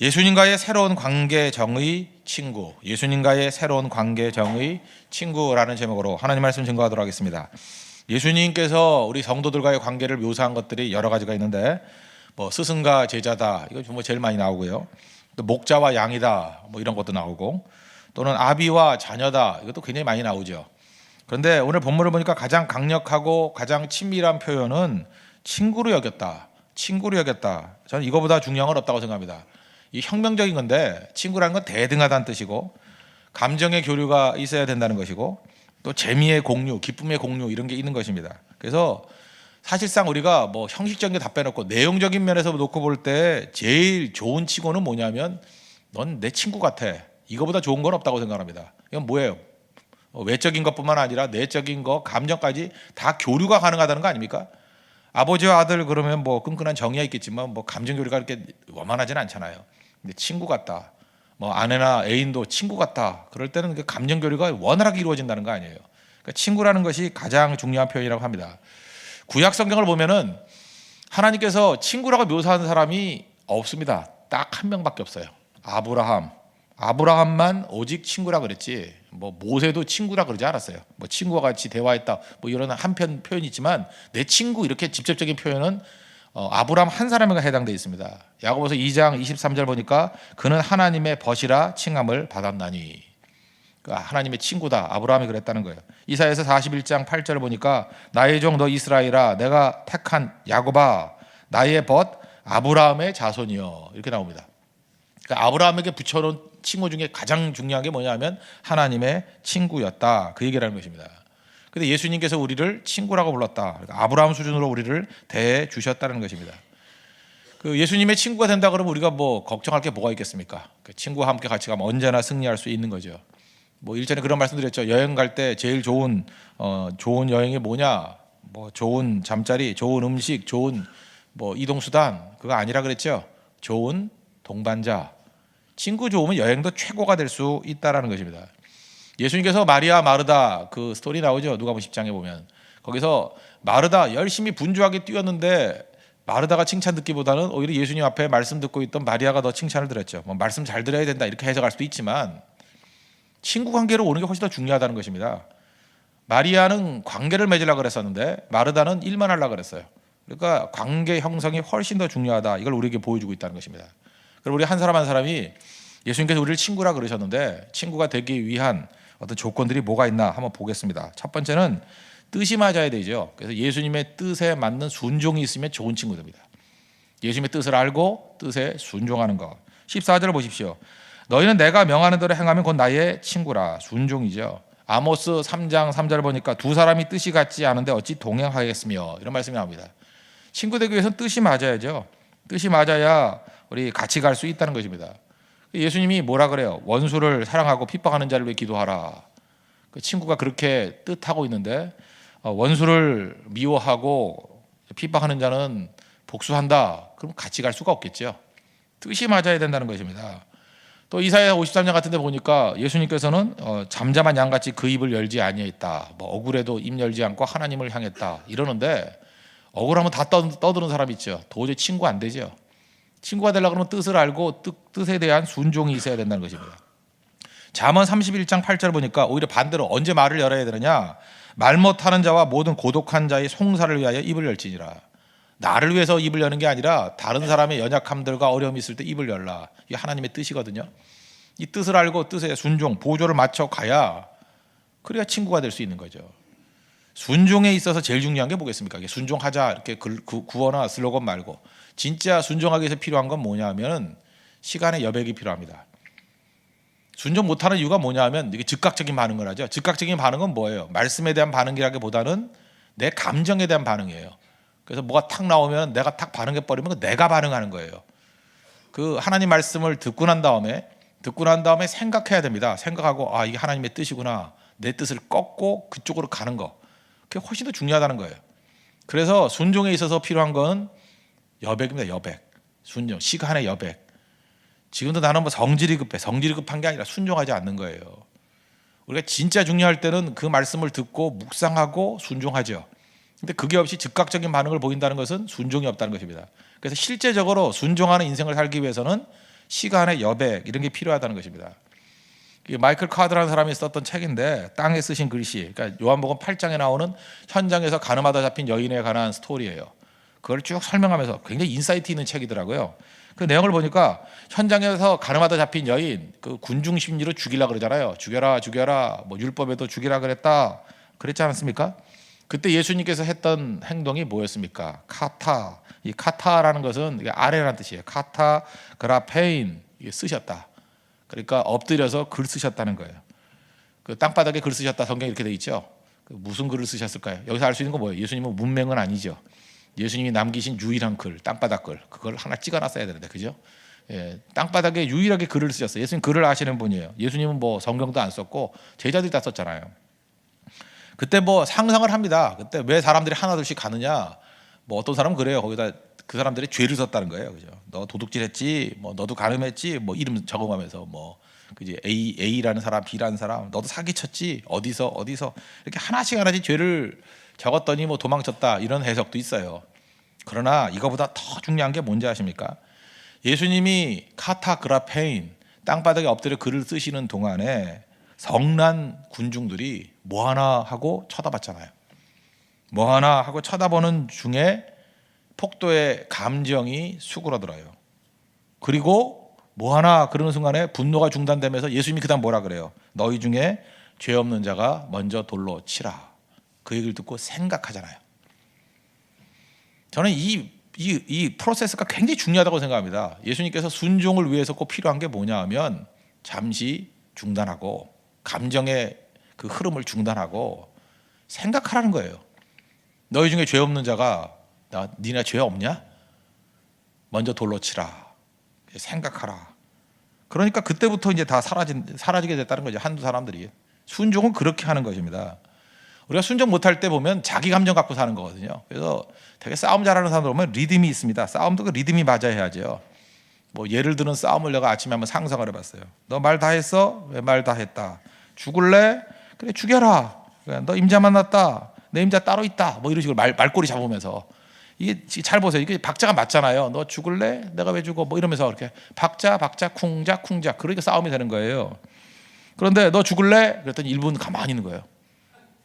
예수님과의 새로운 관계 정의 친구, 예수님과의 새로운 관계 정의 친구라는 제목으로 하나님 말씀 증거하도록 하겠습니다. 예수님께서 우리 성도들과의 관계를 묘사한 것들이 여러 가지가 있는데, 스승과 제자다, 이거 정말 제일 많이 나오고요. 또 목자와 양이다, 이런 것도 나오고, 또는 아비와 자녀다, 이것도 굉장히 많이 나오죠. 그런데 오늘 본문을 보니까 가장 강력하고 가장 친밀한 표현은 친구로 여겼다. 친구로 여겼다. 저는 이거보다 중요한 건 없다고 생각합니다. 이 혁명적인 건데, 친구라는 건 대등하다는 뜻이고, 감정의 교류가 있어야 된다는 것이고, 또 재미의 공유, 기쁨의 공유, 이런 게 있는 것입니다. 그래서 사실상 우리가 형식적인 게 다 빼놓고 내용적인 면에서 놓고 볼 때 제일 좋은 친구는 뭐냐면, 넌 내 친구 같아. 이거보다 좋은 건 없다고 생각합니다. 이건 뭐예요? 외적인 것뿐만 아니라 내적인 것, 감정까지 다 교류가 가능하다는 거 아닙니까? 아버지와 아들 그러면 끈끈한 정이야 있겠지만 감정 교류가 그렇게 원만하지는 않잖아요. 근데 친구 같다. 아내나 애인도 친구 같다. 그럴 때는 그 감정 교류가 원활하게 이루어진다는 거 아니에요. 그러니까 친구라는 것이 가장 중요한 표현이라고 합니다. 구약 성경을 보면은 하나님께서 친구라고 묘사하는 사람이 없습니다. 딱 한 명밖에 없어요. 아브라함만 오직 친구라 그랬지, 모세도 친구라 그러지 않았어요. 친구와 같이 대화했다, 이런 한편 표현이 있지만, 내 친구 이렇게 직접적인 표현은 아브라함 한 사람에게 해당되어 있습니다. 야고보서 2장 23절 보니까 그는 하나님의 벗이라 칭함을 받았나니, 하나님의 친구다, 아브라함이 그랬다는 거예요. 이사야서 41장 8절 보니까 나의 종 너 이스라엘아, 내가 택한 야곱아, 나의 벗 아브라함의 자손이여, 이렇게 나옵니다. 그러니까 아브라함에게 붙여놓은 친구 중에 가장 중요한 게 뭐냐면 하나님의 친구였다, 그 얘기라는 것입니다. 근데 예수님께서 우리를 친구라고 불렀다. 그러니까 아브라함 수준으로 우리를 대해 주셨다는 것입니다. 그 예수님의 친구가 된다 그러면 우리가 걱정할 게 뭐가 있겠습니까? 그 친구와 함께 같이 가면 언제나 승리할 수 있는 거죠. 일전에 그런 말씀드렸죠. 여행 갈 때 제일 좋은 여행이 뭐냐? 좋은 잠자리, 좋은 음식, 좋은 이동 수단, 그거 아니라 그랬죠. 좋은 동반자. 친구 좋으면 여행도 최고가 될 수 있다라는 것입니다. 예수님께서 마리아 마르다 그 스토리 나오죠. 누가복음 10장에 보면 거기서 마르다 열심히 분주하게 뛰었는데 마르다가 칭찬 듣기보다는 오히려 예수님 앞에 말씀 듣고 있던 마리아가 더 칭찬을 들었죠. 말씀 잘 들어야 된다 이렇게 해석할 수도 있지만, 친구 관계로 오는 게 훨씬 더 중요하다는 것입니다. 마리아는 관계를 맺으려고 그랬었는데 마르다는 일만 하려고 그랬어요. 그러니까 관계 형성이 훨씬 더 중요하다, 이걸 우리에게 보여주고 있다는 것입니다. 그럼 우리 한 사람 한 사람이 예수님께서 우리를 친구라 그러셨는데 친구가 되기 위한 어떤 조건들이 뭐가 있나 한번 보겠습니다. 첫 번째는 뜻이 맞아야 되죠. 그래서 예수님의 뜻에 맞는 순종이 있으면 좋은 친구 됩니다. 예수님의 뜻을 알고 뜻에 순종하는 것. 14절 보십시오. 너희는 내가 명하는 대로 행하면 곧 나의 친구라. 순종이죠. 아모스 3장 3절 보니까 두 사람이 뜻이 같지 않은데 어찌 동행하겠으며, 이런 말씀이 나옵니다. 친구 되기 위해서는 뜻이 맞아야죠. 뜻이 맞아야 우리 같이 갈 수 있다는 것입니다. 예수님이 뭐라 그래요? 원수를 사랑하고 핍박하는 자를 위해 기도하라. 그 친구가 그렇게 뜻하고 있는데 원수를 미워하고 핍박하는 자는 복수한다. 그럼 같이 갈 수가 없겠죠. 뜻이 맞아야 된다는 것입니다. 또 이사야 53장 같은 데 보니까 예수님께서는 잠잠한 양같이 그 입을 열지 아니했다. 억울해도 입 열지 않고 하나님을 향했다, 이러는데 억울하면 다 떠드는 사람 있죠. 도저히 친구 안 되죠. 친구가 되려고 그러면 뜻을 알고 뜻에 대한 순종이 있어야 된다는 것입니다. 잠언 31장 8절 보니까 오히려 반대로 언제 말을 열어야 되느냐? 말 못하는 자와 모든 고독한 자의 송사를 위하여 입을 열지니라. 나를 위해서 입을 여는 게 아니라 다른 사람의 연약함들과 어려움이 있을 때 입을 열라. 이게 하나님의 뜻이거든요. 이 뜻을 알고 뜻에 순종, 보조를 맞춰 가야, 그래야 친구가 될 수 있는 거죠. 순종에 있어서 제일 중요한 게 뭐겠습니까? 순종하자 이렇게 구호나 슬로건 말고 진짜 순종하기 위해서 필요한 건 뭐냐면 시간의 여백이 필요합니다. 순종 못하는 이유가 뭐냐면 이게 즉각적인 반응을 하죠. 즉각적인 반응은 뭐예요? 말씀에 대한 반응이라기보다는 내 감정에 대한 반응이에요. 그래서 뭐가 탁 나오면 내가 탁 반응해버리면 내가 반응하는 거예요. 그 하나님 말씀을 듣고 난 다음에 생각해야 됩니다. 생각하고 이게 하나님의 뜻이구나. 내 뜻을 꺾고 그쪽으로 가는 거. 그게 훨씬 더 중요하다는 거예요. 그래서 순종에 있어서 필요한 건 여백입니다. 여백. 순종. 시간의 여백. 지금도 나는 성질이 급한 게 아니라 순종하지 않는 거예요. 우리가 진짜 중요할 때는 그 말씀을 듣고 묵상하고 순종하죠. 근데 그게 없이 즉각적인 반응을 보인다는 것은 순종이 없다는 것입니다. 그래서 실제적으로 순종하는 인생을 살기 위해서는 시간의 여백 이런 게 필요하다는 것입니다. 마이클 카드라는 사람이 썼던 책인데 땅에 쓰신 글씨, 그러니까 요한복음 8장에 나오는 현장에서 가늠하다 잡힌 여인에 관한 스토리예요. 그걸 쭉 설명하면서 굉장히 인사이트 있는 책이더라고요. 그 내용을 보니까 현장에서 가늠하다 잡힌 여인, 그 군중 심리로 죽이려 그러잖아요. 죽여라, 죽여라. 뭐 율법에도 죽이라 그랬다. 그랬지 않았습니까? 그때 예수님께서 했던 행동이 뭐였습니까? 카타. 이 카타라는 것은 이게 아래라는 뜻이에요. 카타 그라페인 이게 쓰셨다. 그러니까 엎드려서 글 쓰셨다는 거예요. 그 땅바닥에 글 쓰셨다. 성경에 이렇게 돼 있죠. 그 무슨 글을 쓰셨을까요? 여기서 알 수 있는 건 뭐예요? 예수님은 문맹은 아니죠. 예수님이 남기신 유일한 글, 땅바닥 글, 그걸 하나 찍어놨어야 되는데, 그죠? 예, 땅바닥에 유일하게 글을 쓰셨어요. 예수님 글을 아시는 분이에요. 예수님은 뭐 성경도 안 썼고 제자들이 다 썼잖아요. 그때 뭐 상상을 합니다. 그때 왜 사람들이 하나둘씩 가느냐? 뭐 어떤 사람은 그래요. 거기다 그 사람들이 죄를 썼다는 거예요, 그죠? 너 도둑질했지, 뭐 너도 가늠했지, 뭐 이름 적어가면서 뭐 그지 A라는 사람, B라는 사람, 너도 사기쳤지, 어디서 이렇게 하나씩 죄를 적었더니 뭐 도망쳤다 이런 해석도 있어요. 그러나 이거보다 더 중요한 게 뭔지 아십니까? 예수님이 카타그라페인 땅바닥에 엎드려 글을 쓰시는 동안에 성난 군중들이 뭐 하나 하고 쳐다봤잖아요. 뭐 하나 하고 쳐다보는 중에 폭도의 감정이 수그러들어요. 그리고 뭐 하나 그러는 순간에 분노가 중단되면서 예수님이 그다음 뭐라 그래요? 너희 중에 죄 없는 자가 먼저 돌로 치라. 그 얘기를 듣고 생각하잖아요. 저는 이 프로세스가 굉장히 중요하다고 생각합니다. 예수님께서 순종을 위해서 꼭 필요한 게 뭐냐 하면 잠시 중단하고 감정의 그 흐름을 중단하고 생각하라는 거예요. 너희 중에 죄 없는 자가 니네 죄 없냐? 먼저 돌로 치라. 생각하라. 그러니까 그때부터 이제 다 사라지게 됐다는 거죠. 한두 사람들이. 순종은 그렇게 하는 것입니다. 우리가 순종 못할 때 보면 자기 감정 갖고 사는 거거든요. 그래서 되게 싸움 잘하는 사람들 보면 리듬이 있습니다. 싸움도 그 리듬이 맞아야 해야죠. 뭐 예를 드는 싸움을 내가 아침에 한번 상상을 해봤어요. 너 말 다 했어? 왜 말 다 했다? 죽을래? 그래 죽여라. 너 임자 만났다. 내 임자 따로 있다. 뭐 이런 식으로 말꼬리 잡으면서 이게 잘 보세요. 이게 박자가 맞잖아요. 너 죽을래? 내가 왜 죽어? 뭐 이러면서 이렇게 박자 쿵작 그러니까 싸움이 되는 거예요. 그런데 너 죽을래? 그랬더니 1분 가만히 있는 거예요.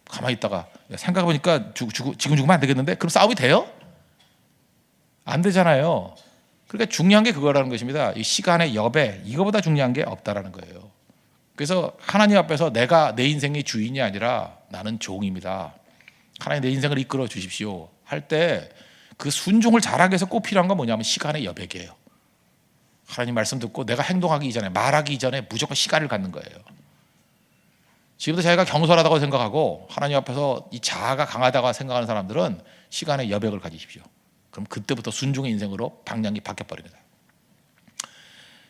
가만히 있다가 생각해보니까 지금 죽으면 안 되겠는데? 그럼 싸움이 돼요? 안 되잖아요. 그러니까 중요한 게 그거라는 것입니다. 이 시간의 여백, 이거보다 중요한 게 없다라는 거예요. 그래서 하나님 앞에서 내가 내 인생의 주인이 아니라 나는 종입니다. 하나님 내 인생을 이끌어 주십시오 할 때 그 순종을 잘하기 위해서 꼭 필요한 건 뭐냐면 시간의 여백이에요. 하나님 말씀 듣고 내가 행동하기 이전에, 말하기 이전에 무조건 시간을 갖는 거예요. 지금도 자기가 경솔하다고 생각하고 하나님 앞에서 이 자아가 강하다고 생각하는 사람들은 시간의 여백을 가지십시오. 그럼 그때부터 순종의 인생으로 방향이 바뀌어버립니다.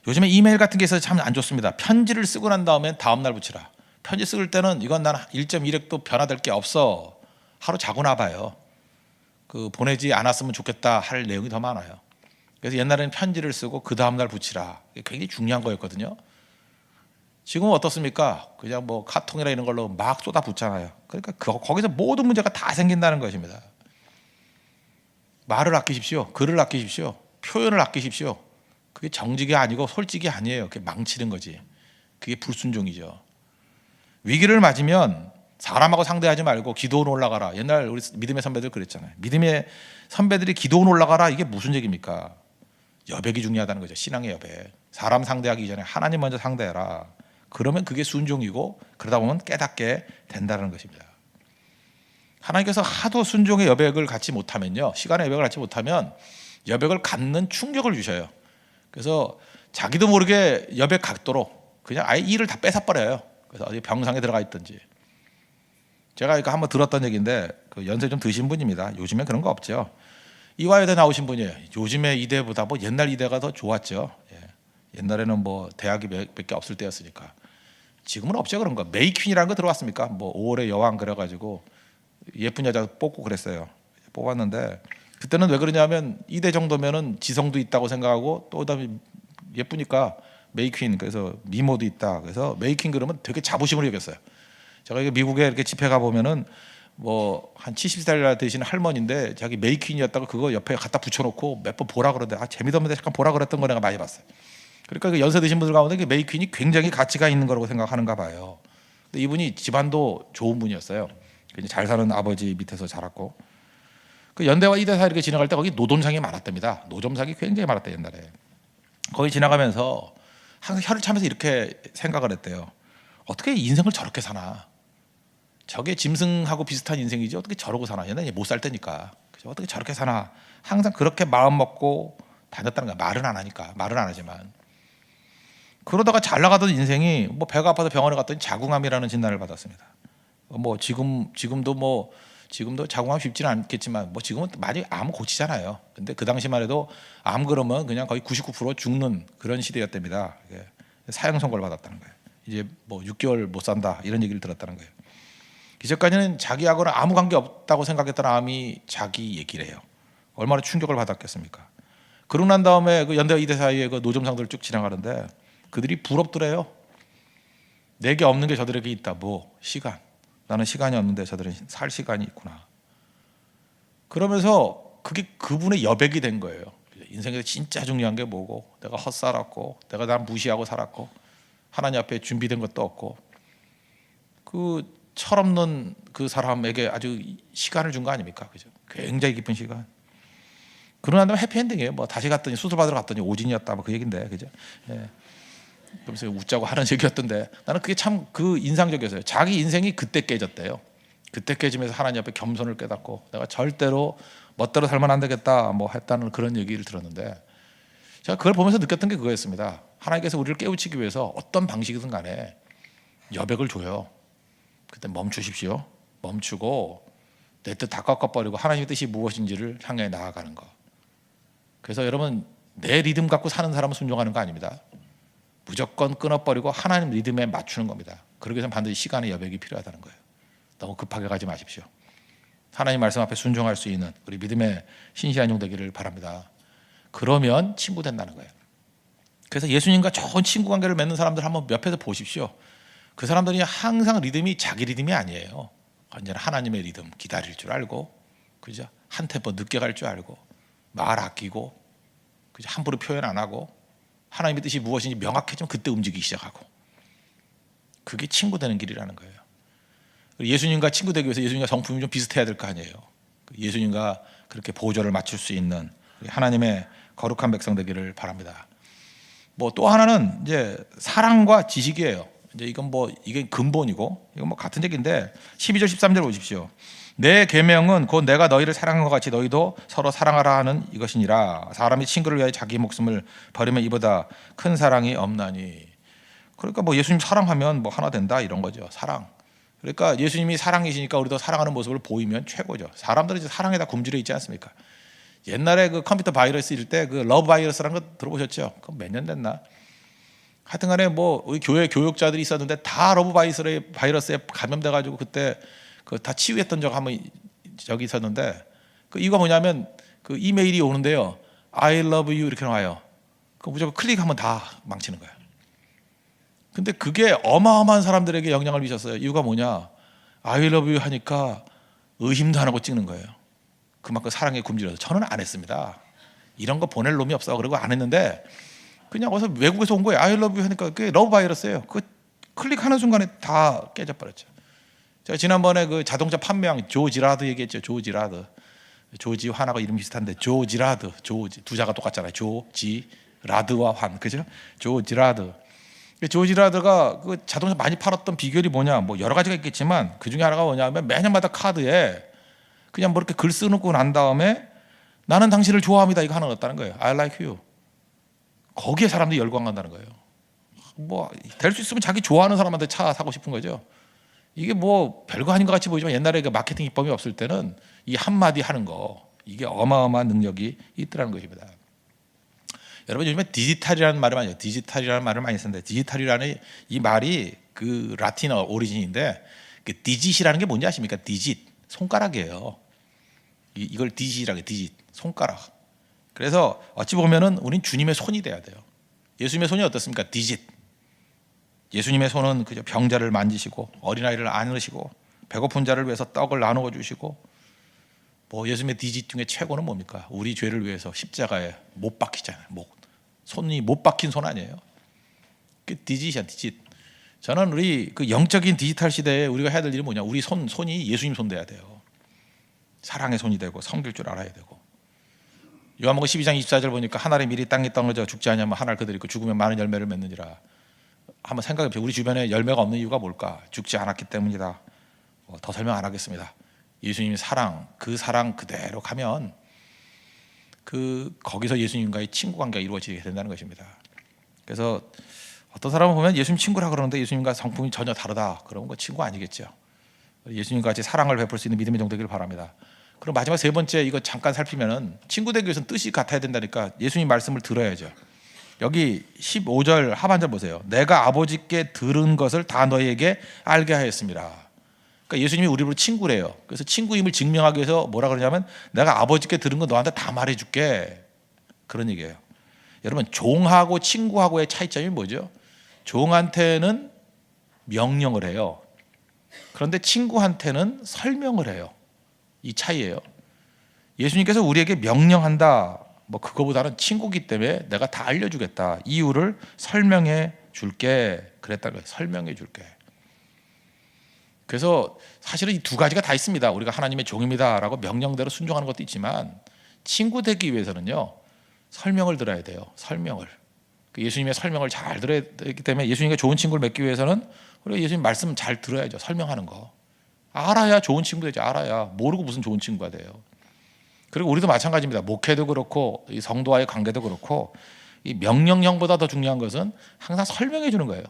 요즘에 이메일 같은 게 있어서 참 안 좋습니다. 편지를 쓰고 난 다음에 다음 날 붙이라. 편지 쓸 때는 이건 난 1.1획도 변화될 게 없어. 하루 자고 나봐요. 그 보내지 않았으면 좋겠다 할 내용이 더 많아요. 그래서 옛날에는 편지를 쓰고 그 다음 날 붙이라. 이게 굉장히 중요한 거였거든요. 지금은 어떻습니까? 그냥 뭐 카통이나 이런 걸로 막 쏟아붓잖아요. 그러니까 거기서 모든 문제가 다 생긴다는 것입니다. 말을 아끼십시오. 글을 아끼십시오. 표현을 아끼십시오. 그게 정직이 아니고 솔직이 아니에요. 그게 망치는 거지. 그게 불순종이죠. 위기를 맞으면 사람하고 상대하지 말고 기도원 올라가라. 옛날 우리 믿음의 선배들 그랬잖아요. 믿음의 선배들이 기도원 올라가라. 이게 무슨 얘기입니까? 여백이 중요하다는 거죠. 신앙의 여백. 사람 상대하기 전에 하나님 먼저 상대해라. 그러면 그게 순종이고 그러다 보면 깨닫게 된다는 것입니다. 하나님께서 하도 순종의 여백을 갖지 못하면요. 시간의 여백을 갖지 못하면 여백을 갖는 충격을 주셔요. 그래서 자기도 모르게 여백 갖도록 그냥 아예 일을 다 뺏어버려요. 그래서 어디 병상에 들어가 있든지. 제가 이거 한번 들었던 얘기인데 그 연세 좀 드신 분입니다. 요즘엔 그런 거 없죠. 이화여대 나오신 분이에요. 요즘의 이대보다 뭐 옛날 이대가 더 좋았죠. 옛날에는 뭐 대학이 몇 개 없을 때였으니까. 지금은 없죠 그런 거. 메이퀸이라는 거 들어왔습니까? 뭐 5월의 여왕 그래가지고 예쁜 여자 뽑고 그랬어요. 뽑았는데 그때는 왜 그러냐면 이대 정도면은 지성도 있다고 생각하고 또 그다음에 예쁘니까 메이퀸 그래서 미모도 있다. 그래서 메이퀸 그러면 되게 자부심을 여겼어요. 제가 미국에 이렇게 집회 가 보면은 뭐 한 70살 되신 할머니인데 자기 메이퀸이었다고 그거 옆에 갖다 붙여놓고 몇 번 보라 그러는데 재미도 없는데 잠깐 보라 그랬던 거 내가 많이 봤어요. 그러니까 그 연세 드신 분들 가운데 메이 퀸이 굉장히 가치가 있는 거라고 생각하는가 봐요. 근데 이분이 집안도 좋은 분이었어요. 잘 사는 아버지 밑에서 자랐고, 그 연대와 이대 사이 이렇게 지나갈 때 거기 노점상이 많았답니다. 노점상이 굉장히 많았다 옛날에. 거기 지나가면서 항상 혀를 차면서 이렇게 생각을 했대요. 어떻게 인생을 저렇게 사나? 저게 짐승하고 비슷한 인생이지 어떻게 저러고 사나? 옛날에 못 살 때니까. 그죠? 어떻게 저렇게 사나? 항상 그렇게 마음 먹고 다녔다는 거야. 말은 안 하니까. 말은 안 하지만. 그러다가 잘 나가던 인생이 뭐 배가 아파서 병원에 갔더니 자궁암이라는 진단을 받았습니다. 뭐 지금도 자궁암 쉽지는 않겠지만 뭐 지금은 많이 암 고치잖아요. 근데 그 당시만 해도 암 그러면 그냥 거의 99% 죽는 그런 시대였답니다. 사형 선고를 받았다는 거예요. 이제 뭐 6개월 못 산다 이런 얘기를 들었다는 거예요. 이제까지는 자기하고는 아무 관계 없다고 생각했던 암이 자기 얘기를 해요. 얼마나 충격을 받았겠습니까? 그러고 난 다음에 그 연대와 이대 사이에 그 노점상들 쭉 지나가는데 그들이 부럽더래요. 내게 없는 게 저들에게 있다. 뭐 시간. 나는 시간이 없는데 저들은 살 시간이 있구나. 그러면서 그게 그분의 여백이 된 거예요. 인생에서 진짜 중요한 게 뭐고, 내가 헛살았고, 내가 날 무시하고 살았고, 하나님 앞에 준비된 것도 없고, 그 철없는 그 사람에게 아주 시간을 준 거 아닙니까? 그죠? 굉장히 깊은 시간. 그러고 난 다음에 해피엔딩이에요. 뭐 다시 갔더니 수술 받으러 갔더니 오진이었다. 뭐 그 얘긴데, 그죠? 예. 그러면서 웃자고 하는 얘기였던데 나는 그게 참 그 인상적이었어요. 자기 인생이 그때 깨졌대요. 그때 깨지면서 하나님 앞에 겸손을 깨닫고 내가 절대로 멋대로 살면 안 되겠다 뭐 했다는 그런 얘기를 들었는데 제가 그걸 보면서 느꼈던 게 그거였습니다. 하나님께서 우리를 깨우치기 위해서 어떤 방식이든 간에 여백을 줘요. 그때 멈추십시오. 멈추고 내 뜻 다 꺾어버리고 하나님의 뜻이 무엇인지를 향해 나아가는 거. 그래서 여러분 내 리듬 갖고 사는 사람은 순종하는 거 아닙니다. 무조건 끊어버리고 하나님 리듬에 맞추는 겁니다. 그러기 위해서는 반드시 시간의 여백이 필요하다는 거예요. 너무 급하게 가지 마십시오. 하나님 말씀 앞에 순종할 수 있는 우리 믿음의 신실한 종 되기를 바랍니다. 그러면 친구 된다는 거예요. 그래서 예수님과 좋은 친구 관계를 맺는 사람들 한번 옆에서 보십시오. 그 사람들이 항상 리듬이 자기 리듬이 아니에요. 언제나 하나님의 리듬, 기다릴 줄 알고, 그죠? 한 템포 늦게 갈 줄 알고, 말 아끼고, 그죠? 함부로 표현 안 하고, 하나님의 뜻이 무엇인지 명확해지면 그때 움직이기 시작하고, 그게 친구 되는 길이라는 거예요. 예수님과 친구 되기 위해서 예수님과 성품이 좀 비슷해야 될 거 아니에요. 예수님과 그렇게 보조를 맞출 수 있는 하나님의 거룩한 백성 되기를 바랍니다. 뭐 또 하나는 이제 사랑과 지식이에요. 이제 이건 뭐 이게 근본이고 이건 뭐 같은 얘기인데 12절 13절 보십시오. 내 계명은 곧 내가 너희를 사랑한 것 같이 너희도 서로 사랑하라 하는 이것이니라. 사람이 친구를 위하여 자기 목숨을 버리면 이보다 큰 사랑이 없나니. 그러니까 뭐 예수님 사랑하면 뭐 하나 된다 이런 거죠. 사랑. 그러니까 예수님이 사랑이시니까 우리도 사랑하는 모습을 보이면 최고죠. 사람들은 이제 사랑에다 굶주려 있지 않습니까? 옛날에 그 컴퓨터 바이러스일 때 그 러브 바이러스라는 거 들어보셨죠? 그건 몇 년 됐나? 하여튼간에 뭐 우리 교회 교육자들이 있었는데 다 러브 바이러스에 감염돼가지고 그때 그 다 치유했던 적 한번 저기 있었는데 그 이유가 뭐냐면 그 이메일이 오는데요. I love you 이렇게 나와요. 그 무조건 클릭하면 다 망치는 거예요. 근데 그게 어마어마한 사람들에게 영향을 미쳤어요. 이유가 뭐냐? I love you 하니까 의심도 안 하고 찍는 거예요. 그만큼 사랑에 굶주려서. 저는 안 했습니다. 이런 거 보낼 놈이 없어. 그리고 안 했는데 그냥 어디서 외국에서 온 거예요. I love you 하니까 그게 러브 바이러스예요. 그 클릭하는 순간에 다 깨져버렸죠. 제가 지난번에 그 자동차 판매왕 조지라드 얘기했죠. 조지라드. 조지 환하고 이름 비슷한데 조지라드. 조지 두 자가 똑같잖아요. 조지라드와 환. 그죠? 조지라드. 조지라드가 그 자동차 많이 팔았던 비결이 뭐냐? 뭐 여러 가지가 있겠지만 그 중에 하나가 뭐냐면 매년마다 카드에 그냥 뭐 이렇게 글 써놓고 난 다음에 나는 당신을 좋아합니다. 이거 하나 넣었다는 거예요. I like you. 거기에 사람들이 열광한다는 거예요. 뭐 될 수 있으면 자기 좋아하는 사람한테 차 사고 싶은 거죠. 이게 뭐 별거 아닌 것 같이 보이지만 옛날에 그 마케팅 입법이 없을 때는 이 한마디 하는 거 이게 어마어마한 능력이 있더라는 것입니다. 여러분 요즘에 디지털이라는 말을 많이 해요. 디지털이라는 말을 많이 쓰는데 디지털이라는 이 말이 그 라틴어 오리진인데 그 디짓이라는 게 뭔지 아십니까? 디짓 손가락이에요. 이걸 디짓이라고 해요. 디짓 손가락. 그래서 어찌 보면은 우린 주님의 손이 돼야 돼요. 예수님의 손이 어떻습니까? 디짓. 예수님의 손은 그저 병자를 만지시고 어린아이를 안으시고 배고픈 자를 위해서 떡을 나누어 주시고 뭐 예수님의 디짓 중에 최고는 뭡니까? 우리 죄를 위해서 십자가에 못 박히잖아요. 못 손이 못 박힌 손 아니에요. 그 디짓이야, 디짓. 저는 우리 그 영적인 디지털 시대에 우리가 해야 될 일이 뭐냐? 우리 손이 예수님 손 돼야 돼요. 사랑의 손이 되고 섬길 줄 알아야 되고. 요한복음 12장 24절 보니까 하늘이 미리 땅에 떨어져 죽지 않으면 하늘 그대로 있고 죽으면 많은 열매를 맺느니라. 한번 생각해 보세요. 우리 주변에 열매가 없는 이유가 뭘까? 죽지 않았기 때문이다. 더 설명 안 하겠습니다. 예수님의 사랑, 그 사랑 그대로 가면 거기서 예수님과의 친구 관계가 이루어지게 된다는 것입니다. 그래서 어떤 사람을 보면 예수님 친구라 그러는데 예수님과 성품이 전혀 다르다. 그러면 그 친구 아니겠죠. 예수님과 같이 사랑을 베풀 수 있는 믿음의 종 되기를 바랍니다. 그리고 마지막 세 번째 이거 잠깐 살피면은 친구 되기 위해서는 뜻이 같아야 된다니까 예수님 말씀을 들어야죠. 여기 15절 하반절 보세요. 내가 아버지께 들은 것을 다 너희에게 알게 하였습니다. 그러니까 예수님이 우리로 친구래요. 그래서 친구임을 증명하기 위해서 뭐라 그러냐면 내가 아버지께 들은 거 너한테 다 말해줄게. 그런 얘기예요. 여러분 종하고 친구하고의 차이점이 뭐죠? 종한테는 명령을 해요. 그런데 친구한테는 설명을 해요. 이 차이예요. 예수님께서 우리에게 명령한다. 뭐 그거보다는 친구기 때문에 내가 다 알려주겠다. 이유를 설명해 줄게. 그랬다는 거예요. 설명해 줄게. 그래서 사실은 이 두 가지가 다 있습니다. 우리가 하나님의 종입니다라고 명령대로 순종하는 것도 있지만 친구 되기 위해서는요. 설명을 들어야 돼요. 설명을. 예수님의 설명을 잘 들어야 되기 때문에 예수님과 좋은 친구를 맺기 위해서는 우리가 예수님 말씀 잘 들어야죠. 설명하는 거. 알아야 좋은 친구 되죠. 알아야. 모르고 무슨 좋은 친구가 돼요. 그리고 우리도 마찬가지입니다. 목회도 그렇고 이 성도와의 관계도 그렇고 이 명령형보다 더 중요한 것은 항상 설명해 주는 거예요.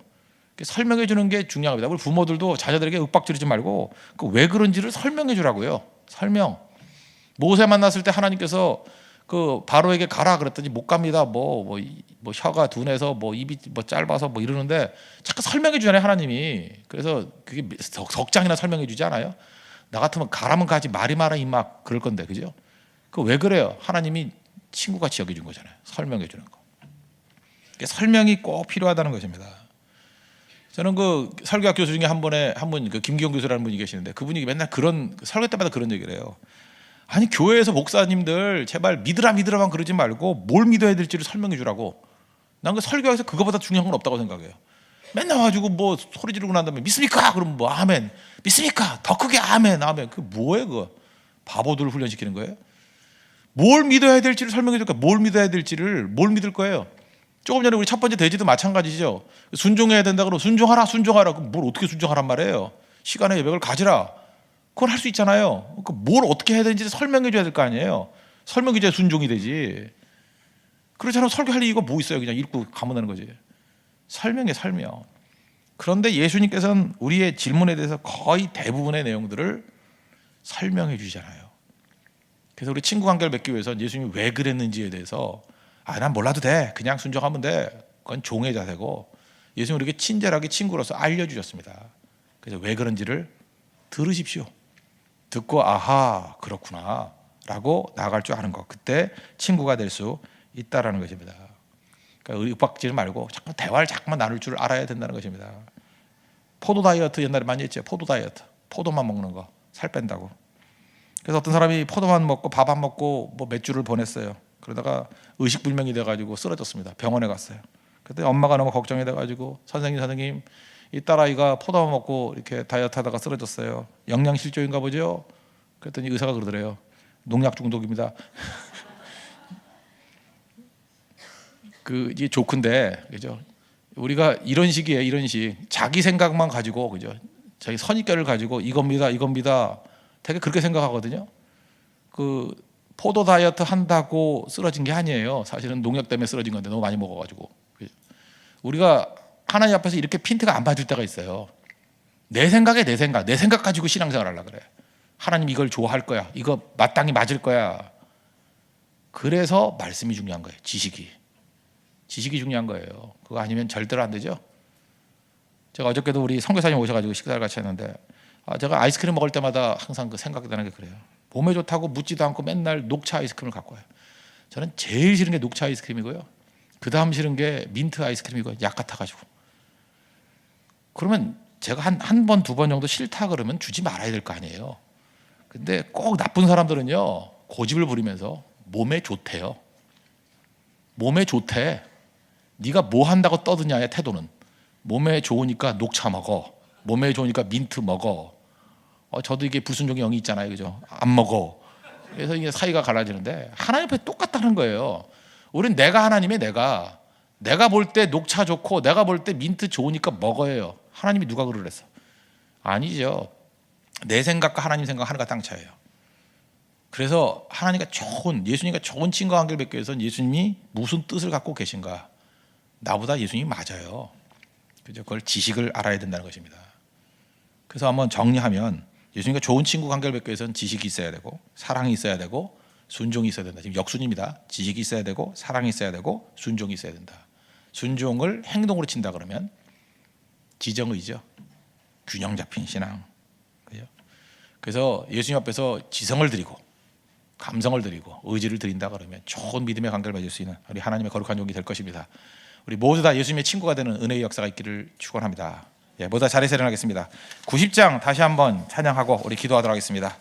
설명해 주는 게 중요합니다. 우리 부모들도 자녀들에게 윽박지르지 말고 왜 그런지를 설명해 주라고요. 설명. 모세 만났을 때 하나님께서 바로에게 가라 그랬더니 못 갑니다. 뭐 혀가 둔해서 뭐 입이 뭐 짧아서 뭐 이러는데 자꾸 설명해 주잖아요, 하나님이. 그래서 그게 석 장이나 설명해 주지 않아요? 나 같으면 가라면 가지 말이 마라 임막 그럴 건데, 그죠? 왜 그래요? 하나님이 친구같이 여겨준 거잖아요. 설명해 주는 거. 설명이 꼭 필요하다는 것입니다. 저는 설교학 교수 중에 한 분 김기용 교수라는 분이 계시는데 그분이 맨날 그런 설교 때마다 그런 얘기를 해요. 아니 교회에서 목사님들 제발 믿으라만 그러지 말고 뭘 믿어야 될지를 설명해 주라고. 난 설교에서 그거보다 중요한 건 없다고 생각해요. 맨날 와가지고 뭐 소리 지르고 난 다음에 믿습니까? 그러면 뭐 아멘. 믿습니까? 더 크게 아멘. 그 뭐예요 그거? 바보들을 훈련시키는 거예요? 뭘 믿어야 될지를 설명해 줄까? 뭘 믿어야 될지를 뭘 믿을 거예요? 조금 전에 우리 첫 번째 대지도 마찬가지죠. 순종해야 된다 그러면 순종하라. 그럼 뭘 어떻게 순종하란 말이에요? 시간의 여백을 가지라. 그걸 할 수 있잖아요. 뭘 어떻게 해야 되는지 설명해 줘야 될 거 아니에요. 설명해 줘야 순종이 되지. 그렇지 않으면 설교할 이유가 뭐 있어요? 그냥 읽고 가면 되는 거지. 설명. 그런데 예수님께서는 우리의 질문에 대해서 거의 대부분의 내용들을 설명해 주시잖아요. 그래서 우리 친구 관계를 맺기 위해서 예수님이 왜 그랬는지에 대해서 난 몰라도 돼. 그냥 순종하면 돼. 그건 종의 자세고 예수님이 우리에게 친절하게 친구로서 알려주셨습니다. 그래서 왜 그런지를 들으십시오. 듣고 아하 그렇구나 라고 나아갈 줄 아는 것. 그때 친구가 될 수 있다라는 것입니다. 그러니까 윽박지르지 말고 자꾸 대화를 자꾸만 나눌 줄 알아야 된다는 것입니다. 포도 다이어트 옛날에 많이 했죠. 포도 다이어트. 포도만 먹는 거. 살 뺀다고. 그래서 어떤 사람이 포도만 먹고 밥 안 먹고 뭐 몇 주를 보냈어요. 그러다가 의식불명이 돼가지고 쓰러졌습니다. 병원에 갔어요. 그때 엄마가 너무 걱정이 돼가지고 선생님 이 딸아이가 포도만 먹고 이렇게 다이어트 하다가 쓰러졌어요. 영양실조인가 보죠? 그랬더니 의사가 그러더래요. 농약 중독입니다. 이게 조크인데, 그죠? 우리가 이런 식이에요. 자기 생각만 가지고, 그죠? 자기 선입견을 가지고 이겁니다. 되게 그렇게 생각하거든요. 포도 다이어트 한다고 쓰러진 게 아니에요. 사실은 농약 때문에 쓰러진 건데 너무 많이 먹어가지고. 우리가 하나님 앞에서 이렇게 핀트가 안 맞을 때가 있어요. 내 생각 가지고 신앙생활 하려고 그래. 하나님 이걸 좋아할 거야. 이거 마땅히 맞을 거야. 그래서 말씀이 중요한 거예요. 지식이 중요한 거예요. 그거 아니면 절대로 안 되죠. 제가 어저께도 우리 선교사님 오셔가지고 식사를 같이 했는데 제가 아이스크림 먹을 때마다 항상 생각이 나는 게 그래요. 몸에 좋다고 묻지도 않고 맨날 녹차 아이스크림을 갖고 와요. 저는 제일 싫은 게 녹차 아이스크림이고요. 그 다음 싫은 게 민트 아이스크림이고요. 약 같아가지고. 그러면 제가 한 번, 두 번 정도 싫다 그러면 주지 말아야 될 거 아니에요. 근데 꼭 나쁜 사람들은요. 고집을 부리면서 몸에 좋대요. 몸에 좋대. 네가 뭐 한다고 떠드냐의 태도는 몸에 좋으니까 녹차 먹어, 몸에 좋으니까 민트 먹어. 저도 이게 불순종의 영이 있잖아요, 그죠? 안 먹어. 그래서 이게 사이가 갈라지는데 하나님 앞에 똑같다는 거예요. 우린 내가 하나님의 내가 볼 때 녹차 좋고 내가 볼 때 민트 좋으니까 먹어요. 하나님이 누가 그러랬어? 아니죠. 내 생각과 하나님 생각 하나가 땅 차이에요. 그래서 하나님과 예수님과 좋은 친구 관계를 맺기 위해서는 예수님이 무슨 뜻을 갖고 계신가? 나보다 예수님이 맞아요. 그죠? 그걸 지식을 알아야 된다는 것입니다. 그래서 한번 정리하면 예수님과 좋은 친구 관계를 맺기 위해서는 지식이 있어야 되고 사랑이 있어야 되고 순종이 있어야 된다. 지금 역순입니다. 지식이 있어야 되고 사랑이 있어야 되고 순종이 있어야 된다. 순종을 행동으로 친다 그러면 지정의죠. 균형 잡힌 신앙. 그죠? 그래서 예수님 앞에서 지성을 드리고 감성을 드리고 의지를 드린다 그러면 좋은 믿음의 관계를 맺을 수 있는 우리 하나님의 거룩한 종이 될 것입니다. 우리 모두 다 예수님의 친구가 되는 은혜의 역사가 있기를 축원합니다. 모두 다 자리에서 일어나겠습니다. 90장 다시 한번 찬양하고 우리 기도하도록 하겠습니다.